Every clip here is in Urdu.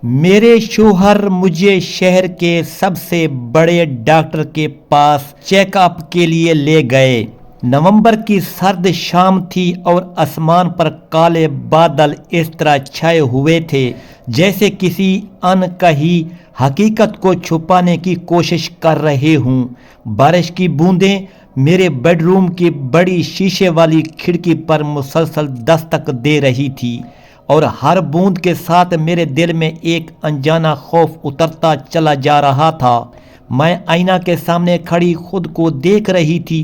میرے شوہر مجھے شہر کے سب سے بڑے ڈاکٹر کے پاس چیک اپ کے لیے لے گئے۔ نومبر کی سرد شام تھی اور آسمان پر کالے بادل اس طرح چھائے ہوئے تھے جیسے کسی انکہی حقیقت کو چھپانے کی کوشش کر رہے ہوں۔ بارش کی بوندیں میرے بیڈ روم کی بڑی شیشے والی کھڑکی پر مسلسل دستک دے رہی تھی اور ہر بوند کے ساتھ میرے دل میں ایک انجانا خوف اترتا چلا جا رہا تھا۔ میں آئینہ کے سامنے کھڑی خود کو دیکھ رہی تھی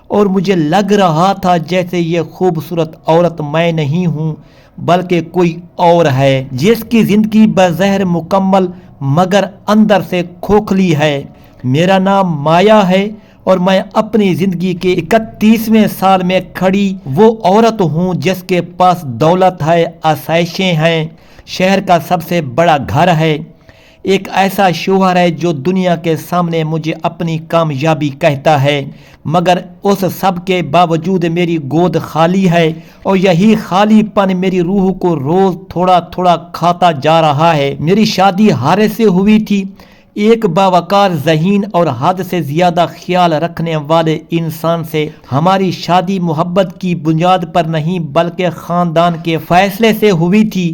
اور مجھے لگ رہا تھا جیسے یہ خوبصورت عورت میں نہیں ہوں بلکہ کوئی اور ہے جس کی زندگی بظاہر مکمل مگر اندر سے کھوکھلی ہے۔ میرا نام مایا ہے اور میں اپنی زندگی کے 31ویں سال میں کھڑی وہ عورت ہوں جس کے پاس دولت ہے، آسائشیں ہیں، شہر کا سب سے بڑا گھر ہے، ایک ایسا شوہر ہے جو دنیا کے سامنے مجھے اپنی کامیابی کہتا ہے، مگر اس سب کے باوجود میری گود خالی ہے اور یہی خالی پن میری روح کو روز تھوڑا تھوڑا کھاتا جا رہا ہے۔ میری شادی حارث سے ہوئی تھی، ایک باوقار ذہین اور حد سے زیادہ خیال رکھنے والے انسان سے۔ ہماری شادی محبت کی بنیاد پر نہیں بلکہ خاندان کے فیصلے سے ہوئی تھی،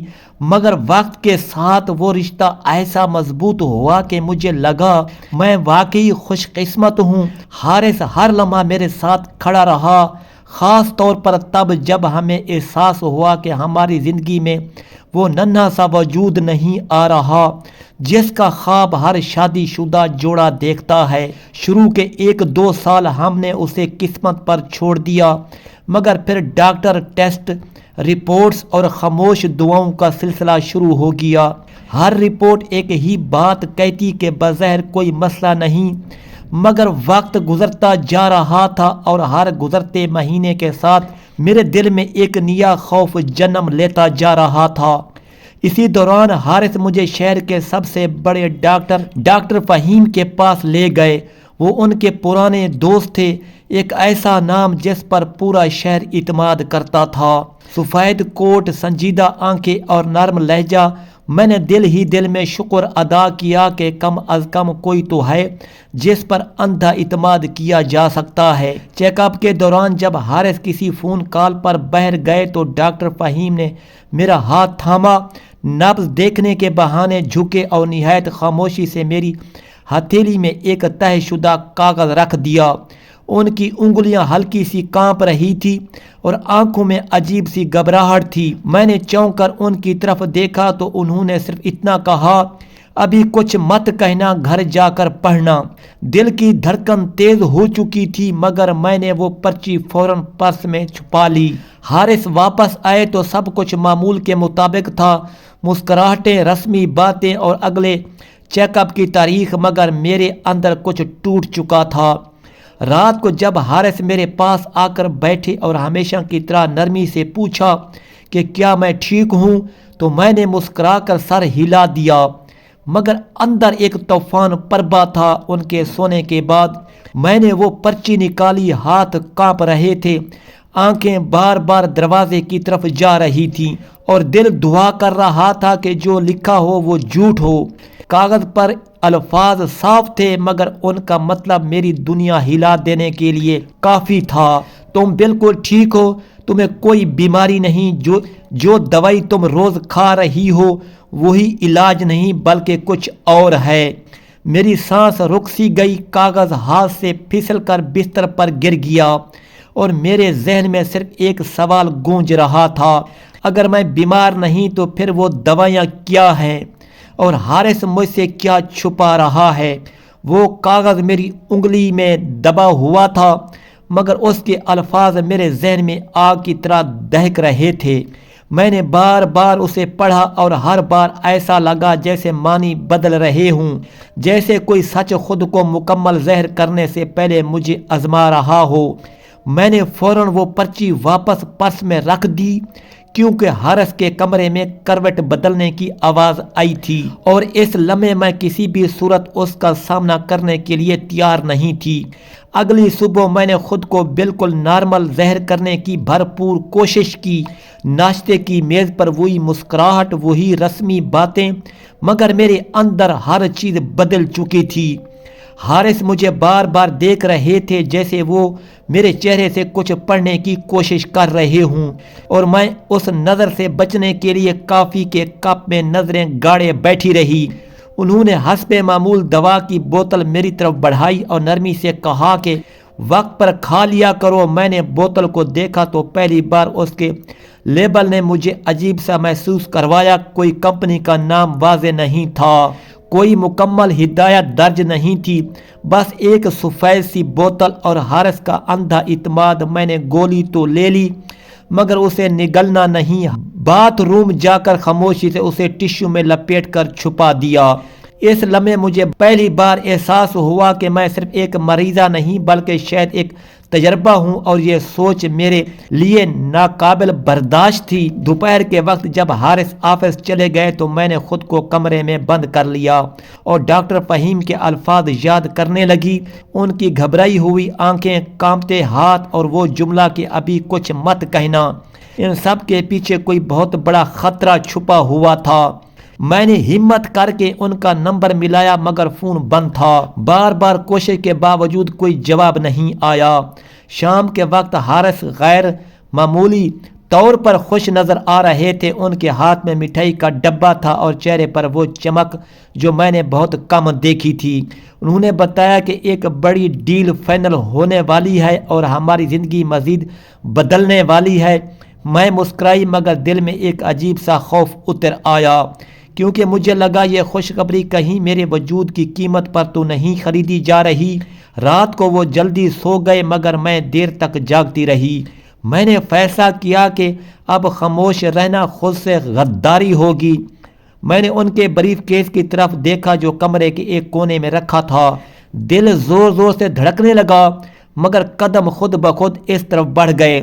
مگر وقت کے ساتھ وہ رشتہ ایسا مضبوط ہوا کہ مجھے لگا میں واقعی خوش قسمت ہوں۔ حارث ہر لمحہ میرے ساتھ کھڑا رہا، خاص طور پر تب جب ہمیں احساس ہوا کہ ہماری زندگی میں وہ ننھا سا وجود نہیں آ رہا جس کا خواب ہر شادی شدہ جوڑا دیکھتا ہے۔ شروع کے 1-2 سال ہم نے اسے قسمت پر چھوڑ دیا، مگر پھر ڈاکٹر، ٹیسٹ، رپورٹس اور خاموش دعاؤں کا سلسلہ شروع ہو گیا۔ ہر رپورٹ ایک ہی بات کہتی کہ بظاہر کوئی مسئلہ نہیں، مگر وقت گزرتا جا رہا تھا اور ہر گزرتے مہینے کے ساتھ میرے دل میں ایک نیا خوف جنم لیتا جا رہا تھا۔ اسی دوران حارث مجھے شہر کے سب سے بڑے ڈاکٹر فہیم کے پاس لے گئے۔ وہ ان کے پرانے دوست تھے، ایک ایسا نام جس پر پورا شہر اعتماد کرتا تھا۔ سفید کوٹ، سنجیدہ آنکھیں اور نرم لہجہ۔ میں نے دل میں شکر ادا کیا کہ کم از کم کوئی تو ہے جس پر اندھا اعتماد کیا جا سکتا ہے۔ چیک اپ کے دوران جب حارث کسی فون کال پر باہر گئے تو ڈاکٹر فہیم نے میرا ہاتھ تھاما، نبض دیکھنے کے بہانے جھکے اور نہایت خاموشی سے میری ہتھیلی میں ایک طے شدہ کاغذ رکھ دیا۔ ان کی انگلیاں ہلکی سی کانپ رہی تھی اور آنکھوں میں عجیب سی گھبراہٹ تھی۔ میں نے چونک کر ان کی طرف دیکھا تو انہوں نے صرف اتنا کہا، ابھی کچھ مت کہنا، گھر جا کر پڑھنا۔ دل کی دھڑکن تیز ہو چکی تھی مگر میں نے وہ پرچی فوراً پرس میں چھپا لی۔ حارث واپس آئے تو سب کچھ معمول کے مطابق تھا، مسکراہٹیں، رسمی باتیں اور اگلے چیک اپ کی تاریخ، مگر میرے اندر کچھ ٹوٹ چکا تھا۔ رات کو جب حارث میرے پاس آ کر بیٹھے اور ہمیشہ کی طرح نرمی سے پوچھا کہ کیا میں ٹھیک ہوں تو میں نے مسکرا کر سر ہلا دیا، مگر اندر ایک طوفان پربا تھا۔ ان کے سونے کے بعد میں نے وہ پرچی نکالی، ہاتھ کانپ رہے تھے، آنکھیں بار بار دروازے کی طرف جا رہی تھیں اور دل دعا کر رہا تھا کہ جو لکھا ہو وہ جھوٹ ہو۔ کاغذ پر الفاظ صاف تھے مگر ان کا مطلب میری دنیا ہلا دینے کے لیے کافی تھا۔ تم بالکل ٹھیک ہو، تمہیں کوئی بیماری نہیں، جو دوائی تم روز کھا رہی ہو وہی علاج نہیں بلکہ کچھ اور ہے۔ میری سانس رک سی گئی، کاغذ ہاتھ سے پھسل کر بستر پر گر گیا اور میرے ذہن میں صرف ایک سوال گونج رہا تھا، اگر میں بیمار نہیں تو پھر وہ دوائیاں کیا ہیں اور حارث مجھ سے کیا چھپا رہا ہے؟ وہ کاغذ میری انگلی میں دبا ہوا تھا مگر اس کے الفاظ میرے ذہن میں آگ کی طرح دہک رہے تھے۔ میں نے بار بار اسے پڑھا اور ہر بار ایسا لگا جیسے معنی بدل رہے ہوں، جیسے کوئی سچ خود کو مکمل ظاہر کرنے سے پہلے مجھے آزما رہا ہو۔ میں نے فوراً وہ پرچی واپس پرس میں رکھ دی کیونکہ حارث کے کمرے میں کروٹ بدلنے کی آواز آئی تھی اور اس لمحے میں کسی بھی صورت اس کا سامنا کرنے کے لیے تیار نہیں تھی۔ اگلی صبح میں نے خود کو بالکل نارمل ظاہر کرنے کی بھرپور کوشش کی۔ ناشتے کی میز پر وہی مسکراہٹ، وہی رسمی باتیں، مگر میرے اندر ہر چیز بدل چکی تھی۔ حارث مجھے بار بار دیکھ رہے تھے، جیسے وہ میرے چہرے سے کچھ پڑھنے کی کوشش کر رہے ہوں، اور میں اس نظر سے بچنے کے لیے کافی کے کپ میں نظریں گاڑے بیٹھی رہی۔ انہوں نے حسب معمول دوا کی بوتل میری طرف بڑھائی اور نرمی سے کہا کہ وقت پر کھا لیا کرو۔ میں نے بوتل کو دیکھا تو پہلی بار اس کے لیبل نے مجھے عجیب سا محسوس کروایا۔ کوئی کمپنی کا نام واضح نہیں تھا، کوئی مکمل ہدایت درج نہیں تھی، بس ایک سفید سی بوتل اور حارث کا اندھا اعتماد۔ میں نے گولی تو لے لی مگر اسے نگلنا نہیں، باتھ روم جا کر خاموشی سے اسے ٹشو میں لپیٹ کر چھپا دیا۔ اس لمحے مجھے پہلی بار احساس ہوا کہ میں صرف ایک مریضہ نہیں بلکہ شاید ایک تجربہ ہوں، اور یہ سوچ میرے لیے ناقابل برداشت تھی۔ دوپہر کے وقت جب حارث آفس چلے گئے تو میں نے خود کو کمرے میں بند کر لیا اور ڈاکٹر فہیم کے الفاظ یاد کرنے لگی، ان کی گھبرائی ہوئی آنکھیں، کانپتے ہاتھ، اور وہ جملہ کہ ابھی کچھ مت کہنا۔ ان سب کے پیچھے کوئی بہت بڑا خطرہ چھپا ہوا تھا۔ میں نے ہمت کر کے ان کا نمبر ملایا مگر فون بند تھا۔ بار بار کوشش کے باوجود کوئی جواب نہیں آیا۔ شام کے وقت حارث غیر معمولی طور پر خوش نظر آ رہے تھے۔ ان کے ہاتھ میں مٹھائی کا ڈبہ تھا اور چہرے پر وہ چمک جو میں نے بہت کم دیکھی تھی۔ انہوں نے بتایا کہ ایک بڑی ڈیل فائنل ہونے والی ہے اور ہماری زندگی مزید بدلنے والی ہے۔ میں مسکرائی مگر دل میں ایک عجیب سا خوف اتر آیا، کیونکہ مجھے لگا یہ خوشخبری کہیں میرے وجود کی قیمت پر تو نہیں خریدی جا رہی۔ رات کو وہ جلدی سو گئے مگر میں دیر تک جاگتی رہی۔ میں نے فیصلہ کیا کہ اب خاموش رہنا خود سے غداری ہوگی۔ میں نے ان کے بریف کیس کی طرف دیکھا جو کمرے کے ایک کونے میں رکھا تھا۔ دل زور زور سے دھڑکنے لگا مگر قدم خود بخود اس طرف بڑھ گئے۔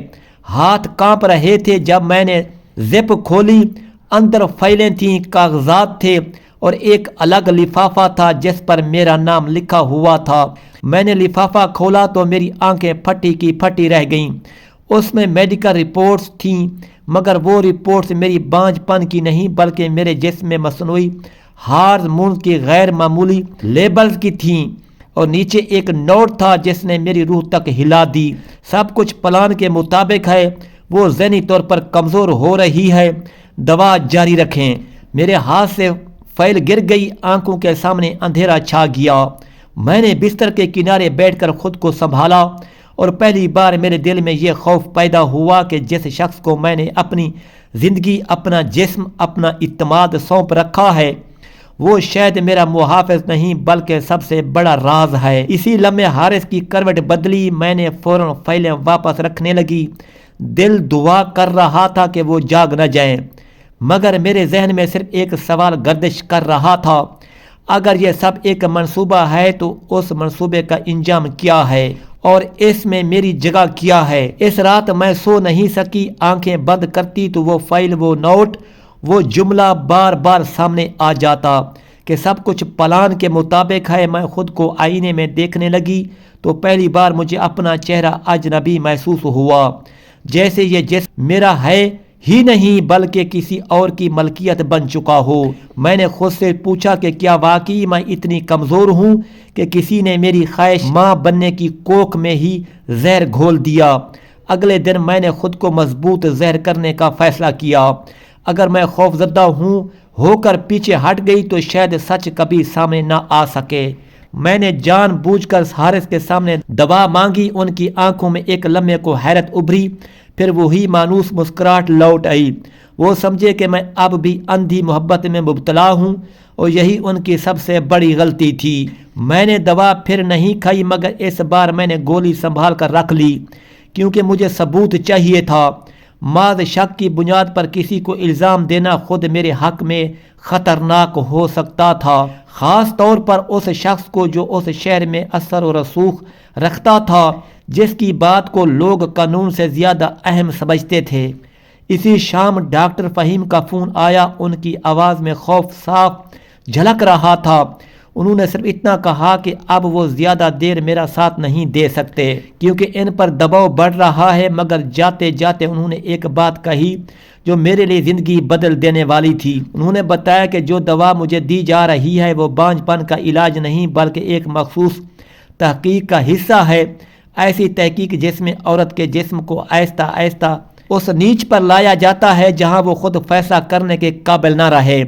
ہاتھ کانپ رہے تھے جب میں نے زپ کھولی۔ اندر فائلیں تھیں، کاغذات تھے اور ایک الگ لفافہ تھا جس پر میرا نام لکھا ہوا تھا۔ میں نے لفافہ کھولا تو میری آنکھیں پھٹی کی پھٹی رہ گئیں۔ اس میں میڈیکل رپورٹس تھیں مگر وہ رپورٹس میری بانجھ پن کی نہیں بلکہ میرے جسم میں مصنوعی ہارمون کی غیر معمولی لیبلز کی تھیں، اور نیچے ایک نوٹ تھا جس نے میری روح تک ہلا دی۔ سب کچھ پلان کے مطابق ہے، وہ ذہنی طور پر کمزور ہو رہی ہے، دوا جاری رکھیں۔ میرے ہاتھ سے فائل گر گئی، آنکھوں کے سامنے اندھیرا چھا گیا۔ میں نے بستر کے کنارے بیٹھ کر خود کو سنبھالا اور پہلی بار میرے دل میں یہ خوف پیدا ہوا کہ جس شخص کو میں نے اپنی زندگی، اپنا جسم، اپنا اعتماد سونپ رکھا ہے، وہ شاید میرا محافظ نہیں بلکہ سب سے بڑا راز ہے۔ اسی لمحے حارث کی کروٹ بدلی، میں نے فوراً فائلیں واپس رکھنے لگی۔ دل دعا کر رہا تھا کہ وہ جاگ نہ جائیں، مگر میرے ذہن میں صرف ایک سوال گردش کر رہا تھا، اگر یہ سب ایک منصوبہ ہے تو اس منصوبے کا انجام کیا ہے اور اس میں میری جگہ کیا ہے؟ اس رات میں سو نہیں سکی۔ آنکھیں بند کرتی تو وہ فائل، وہ نوٹ، وہ جملہ بار بار سامنے آ جاتا کہ سب کچھ پلان کے مطابق ہے۔ میں خود کو آئینے میں دیکھنے لگی تو پہلی بار مجھے اپنا چہرہ اجنبی محسوس ہوا، جیسے یہ جسم میرا ہے ہی نہیں بلکہ کسی اور کی ملکیت بن چکا ہو۔ میں نے خود سے پوچھا کہ کیا واقعی میں اتنی کمزور ہوں کہ کسی نے میری خواہش ماں بننے کی کوکھ میں ہی زہر گھول دیا؟ اگلے دن میں نے خود کو مضبوط زہر کرنے کا فیصلہ کیا۔ اگر میں خوفزدہ ہو کر پیچھے ہٹ گئی تو شاید سچ کبھی سامنے نہ آ سکے۔ میں نے جان بوجھ کر حارث کے سامنے دوا مانگی۔ ان کی آنکھوں میں ایک لمحے کو حیرت ابھری، پھر وہی مانوس مسکراہٹ لوٹ آئی۔ وہ سمجھے کہ میں اب بھی اندھی محبت میں مبتلا ہوں اور یہی ان کی سب سے بڑی غلطی تھی۔ میں نے دوا پھر نہیں کھائی مگر اس بار میں نے گولی سنبھال کر رکھ لی، کیونکہ مجھے ثبوت چاہیے تھا۔ محض شک کی بنیاد پر کسی کو الزام دینا خود میرے حق میں خطرناک ہو سکتا تھا، خاص طور پر اس شخص کو جو اس شہر میں اثر و رسوخ رکھتا تھا، جس کی بات کو لوگ قانون سے زیادہ اہم سمجھتے تھے۔ اسی شام ڈاکٹر فہیم کا فون آیا۔ ان کی آواز میں خوف صاف جھلک رہا تھا۔ انہوں نے صرف اتنا کہا کہ اب وہ زیادہ دیر میرا ساتھ نہیں دے سکتے کیونکہ ان پر دباؤ بڑھ رہا ہے، مگر جاتے جاتے انہوں نے ایک بات کہی جو میرے لیے زندگی بدل دینے والی تھی۔ انہوں نے بتایا کہ جو دوا مجھے دی جا رہی ہے وہ بانجھ پن کا علاج نہیں بلکہ ایک مخصوص تحقیق کا حصہ ہے، ایسی تحقیق جس میں عورت کے جسم کو آہستہ آہستہ اس نیچ پر لایا جاتا ہے جہاں وہ خود فیصلہ کرنے کے قابل نہ رہے۔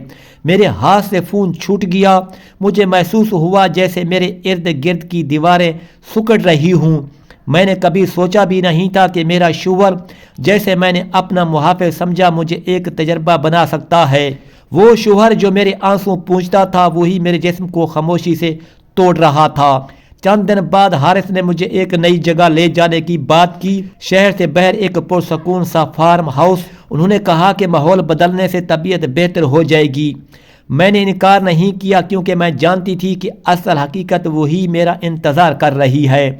میرے ہاتھ سے خون چھوٹ گیا، مجھے محسوس ہوا جیسے میرے ارد گرد کی دیواریں سکڑ رہی ہوں۔ میں نے کبھی سوچا بھی نہیں تھا کہ میرا شوہر، جیسے میں نے اپنا محافظ سمجھا، مجھے ایک تجربہ بنا سکتا ہے۔ وہ شوہر جو میرے آنسو پوچھتا تھا وہی میرے جسم کو خاموشی سے توڑ رہا تھا۔ چند دن بعد حارث نے مجھے ایک نئی جگہ لے جانے کی بات کی، شہر سے باہر ایک پرسکون سا فارم ہاؤس۔ انہوں نے کہا کہ ماحول بدلنے سے طبیعت بہتر ہو جائے گی۔ میں نے انکار نہیں کیا کیونکہ میں جانتی تھی کہ اصل حقیقت وہی میرا انتظار کر رہی ہے۔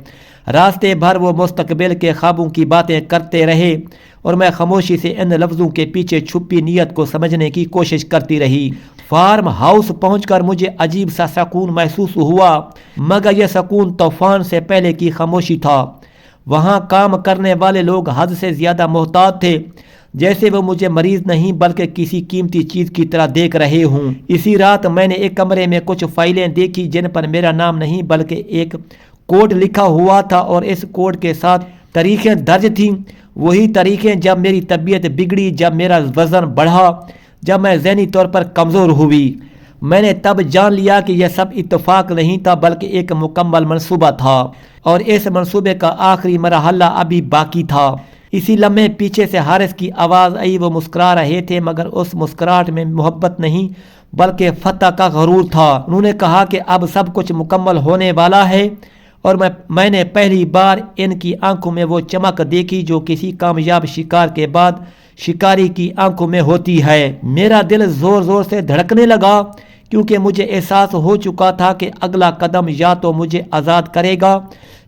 راستے بھر وہ مستقبل کے خوابوں کی باتیں کرتے رہے اور میں خاموشی سے ان لفظوں کے پیچھے چھپی نیت کو سمجھنے کی کوشش کرتی رہی۔ فارم ہاؤس پہنچ کر مجھے عجیب سا سکون محسوس ہوا، مگر یہ سکون طوفان سے پہلے کی خاموشی تھا۔ وہاں کام کرنے والے لوگ حد سے زیادہ محتاط تھے، جیسے وہ مجھے مریض نہیں بلکہ کسی قیمتی چیز کی طرح دیکھ رہے ہوں۔ اسی رات میں نے ایک کمرے میں کچھ فائلیں دیکھی جن پر میرا نام نہیں بلکہ ایک کوڈ لکھا ہوا تھا، اور اس کوڈ کے ساتھ تاریخیں درج تھیں، وہی تاریخیں جب میری طبیعت بگڑی، جب میرا وزن بڑھا، جب میں ذہنی طور پر کمزور ہوئی۔ میں نے تب جان لیا کہ یہ سب اتفاق نہیں تھا بلکہ ایک مکمل منصوبہ تھا، اور اس منصوبے کا آخری مرحلہ ابھی باقی تھا۔ اسی لمحے پیچھے سے حارث کی آواز آئی۔ وہ مسکرا رہے تھے مگر اس مسکراہٹ میں محبت نہیں بلکہ فتح کا غرور تھا۔ انہوں نے کہا کہ اب سب کچھ مکمل ہونے والا ہے، اور میں نے پہلی بار ان کی آنکھوں میں وہ چمک دیکھی جو کسی کامیاب شکار کے بعد شکاری کی آنکھوں میں ہوتی ہے۔ میرا دل زور زور سے دھڑکنے لگا کیونکہ مجھے احساس ہو چکا تھا کہ اگلا قدم یا تو مجھے آزاد کرے گا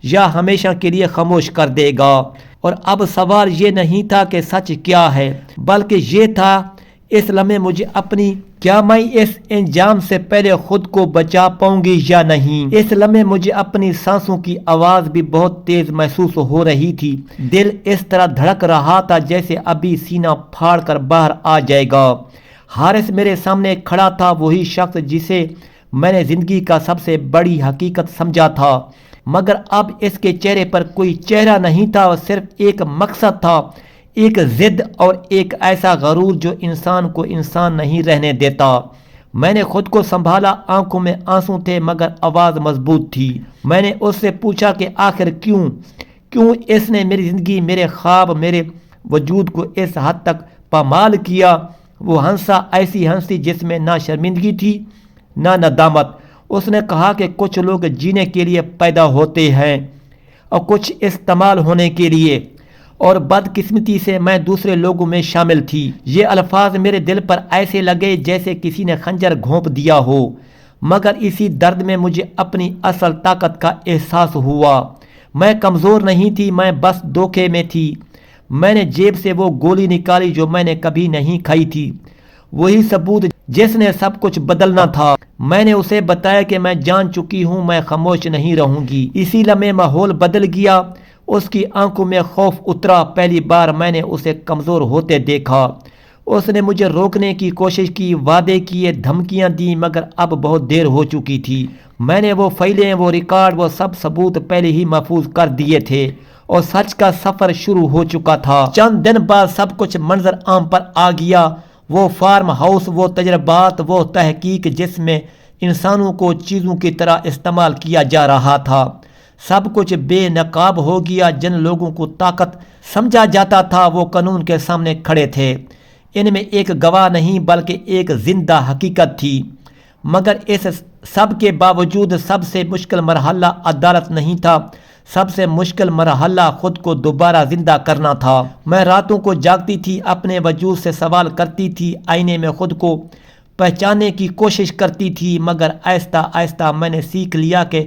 یا ہمیشہ کے لیے خاموش کر دے گا۔ اور اب سوال یہ نہیں تھا کہ سچ کیا ہے، بلکہ یہ تھا اس لمحے مجھے اپنی کیا میں اس انجام سے پہلے خود کو بچا پاؤں گی یا نہیں۔ اس لمحے مجھے اپنی سانسوں کی آواز بھی بہت تیز محسوس ہو رہی تھی۔ دل اس طرح دھڑک رہا تھا جیسے ابھی سینہ پھاڑ کر باہر آ جائے گا۔ حارث میرے سامنے کھڑا تھا، وہی شخص جسے میں نے زندگی کا سب سے بڑی حقیقت سمجھا تھا، مگر اب اس کے چہرے پر کوئی چہرہ نہیں تھا، صرف ایک مقصد تھا، ایک ضد اور ایک ایسا غرور جو انسان کو انسان نہیں رہنے دیتا۔ میں نے خود کو سنبھالا، آنکھوں میں آنسو تھے مگر آواز مضبوط تھی۔ میں نے اس سے پوچھا کہ آخر کیوں اس نے میری زندگی، میرے خواب، میرے وجود کو اس حد تک پامال کیا۔ وہ ہنسا، ایسی ہنسی جس میں نہ شرمندگی تھی نہ ندامت۔ اس نے کہا کہ کچھ لوگ جینے کے لیے پیدا ہوتے ہیں اور کچھ استعمال ہونے کے لیے، اور بدقسمتی سے میں دوسرے لوگوں میں شامل تھی۔ یہ الفاظ میرے دل پر ایسے لگے جیسے کسی نے خنجر گھونپ دیا ہو، مگر اسی درد میں مجھے اپنی اصل طاقت کا احساس ہوا۔ میں کمزور نہیں تھی، میں بس دھوکے میں تھی۔ میں نے جیب سے وہ گولی نکالی جو میں نے کبھی نہیں کھائی تھی، وہی ثبوت جس نے سب کچھ بدلنا تھا۔ میں نے اسے بتایا کہ میں جان چکی ہوں، میں خاموش نہیں رہوں گی۔ اسی لمحے ماحول بدل گیا، اس کی آنکھوں میں خوف اترا۔ پہلی بار میں نے اسے کمزور ہوتے دیکھا۔ اس نے مجھے روکنے کی کوشش کی، وعدے کیے، دھمکیاں دی، مگر اب بہت دیر ہو چکی تھی۔ میں نے وہ فائلیں، وہ ریکارڈ، وہ سب ثبوت پہلے ہی محفوظ کر دیے تھے، اور سچ کا سفر شروع ہو چکا تھا۔ چند دن بعد سب کچھ منظر عام پر آ گیا، وہ فارم ہاؤس، وہ تجربات، وہ تحقیق جس میں انسانوں کو چیزوں کی طرح استعمال کیا جا رہا تھا۔ سب کچھ بے نقاب ہو گیا۔ جن لوگوں کو طاقت سمجھا جاتا تھا وہ قانون کے سامنے کھڑے تھے۔ ان میں ایک گواہ نہیں بلکہ ایک زندہ حقیقت تھی۔ مگر اس سب کے باوجود سب سے مشکل مرحلہ عدالت نہیں تھا، سب سے مشکل مرحلہ خود کو دوبارہ زندہ کرنا تھا۔ میں راتوں کو جاگتی تھی، اپنے وجود سے سوال کرتی تھی، آئینے میں خود کو پہچاننے کی کوشش کرتی تھی، مگر آہستہ آہستہ میں نے سیکھ لیا کہ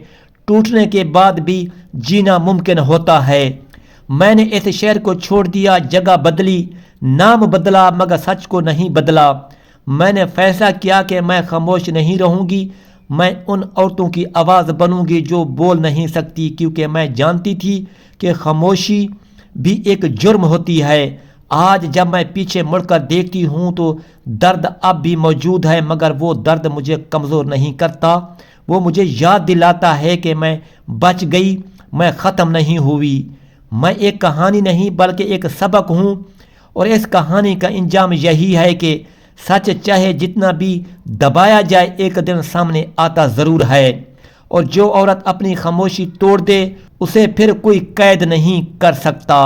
ٹوٹنے کے بعد بھی جینا ممکن ہوتا ہے۔ میں نے اس شہر کو چھوڑ دیا، جگہ بدلی، نام بدلا، مگر سچ کو نہیں بدلا۔ میں نے فیصلہ کیا کہ میں خاموش نہیں رہوں گی، میں ان عورتوں کی آواز بنوں گی جو بول نہیں سکتی، کیونکہ میں جانتی تھی کہ خاموشی بھی ایک جرم ہوتی ہے۔ آج جب میں پیچھے مڑ کر دیکھتی ہوں تو درد اب بھی موجود ہے، مگر وہ درد مجھے کمزور نہیں کرتا۔ وہ مجھے یاد دلاتا ہے کہ میں بچ گئی، میں ختم نہیں ہوئی، میں ایک کہانی نہیں بلکہ ایک سبق ہوں، اور اس کہانی کا انجام یہی ہے کہ سچ چاہے جتنا بھی دبایا جائے ایک دن سامنے آتا ضرور ہے، اور جو عورت اپنی خاموشی توڑ دے اسے پھر کوئی قید نہیں کر سکتا۔